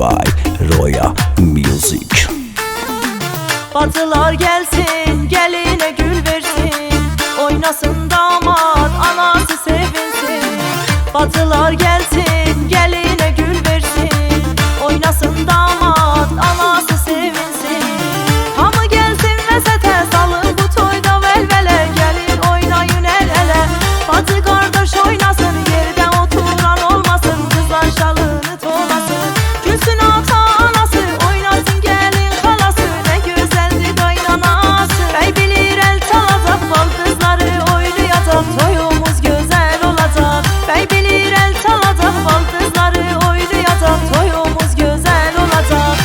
by Roya Music. Bacılar gelsin, geline gül versin, oynasın damat, anası sevinsin. Bacılar gelsin, geline gül versin, oynasın damat, anası sevinsin. Hamı gelsin vəsətə, salın bu toyda velvele, gelin oynayın el ele. Bacı kardeş oynasın, yerdə oturan olmasın, kızlar şalını tolasın. Gülsün ata anası, oynasın gelin xalası, ne güzeldi qaynanası. Bəy bilir el çalacaq, baldızları oynayacaq, toyumuz güzel olacaq. Bəy bilir el çalacaq, baldızları oynayacaq, toyumuz güzel olacaq.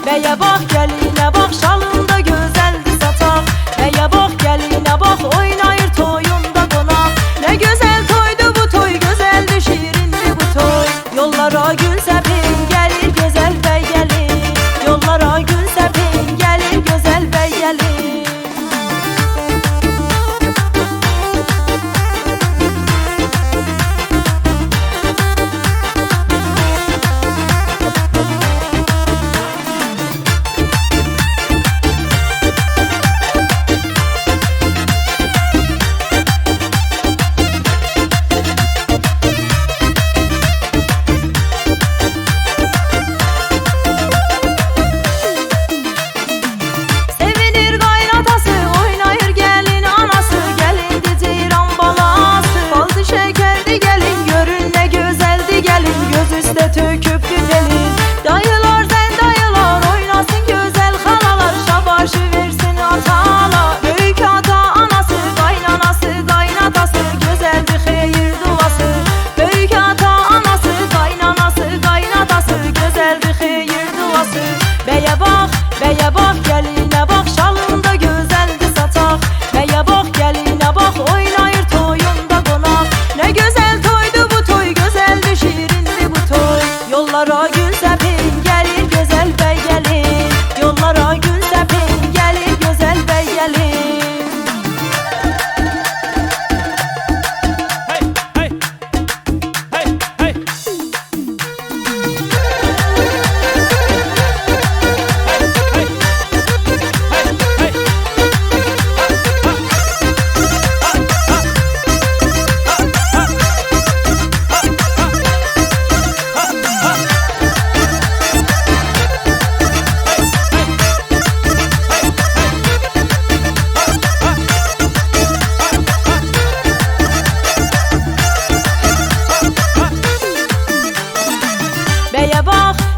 Bəyə bax, gəlinə bax, şalında gözəldir sataq. Bəyə bax, gəlinə bax, oynayır toyunda qonaq. Nə gözəl toydu bu toy, gözəldir, şirindir bu toy. Yollara gül səpin, gəlir gözəl bəy gəlin. Yollara gül səpin, gəlir gözəl bəy gəlin. Töküp düzelin dayılar, zen dayılar, oynasın güzel xalalar, şabaşı versin atalar. Böyük ata anası, qaynanası, qaynatası, gözəldir xeyir duası. Böyük ata anası, qaynanası, qaynatası, gözəldir xeyir duası. Bəyə bax, gəlinə bax, şalında gözəldir sataq. Bəyə bax, gəlinə bax, oynayır toyunda qonaq. Nə gözəl toydu bu toy, gözəldir, şirindir bu toy. Yollara gül səpin, gəlir gözəl bəy gəlin. Yollara gül səpin, gəlir gözəl bəy gəlin. Hey, hey, hey, hey.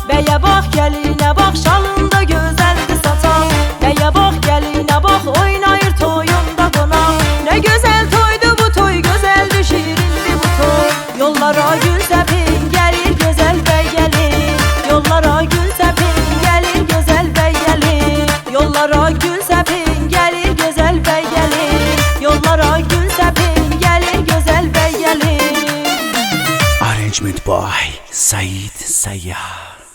Bəyə bax, gəlinə bax, şalında gözəldir sataq. Bəyə bax, gəlinə bax, oynayır toyunda qonaq. Nə gözəl toydu bu toy, gözəldir, şirindir bu toy. Yollara gül səpin, gəlir gözəl bəy gəlin. Yollara gül səpin, gəlir gözəl bəy gəlin. Yollara gül səpin, gəlir gözəl bəy gəlin. Yollara gül səpin, gəlir gözəl bəy gəlin. Arrangement by Said Sayyar.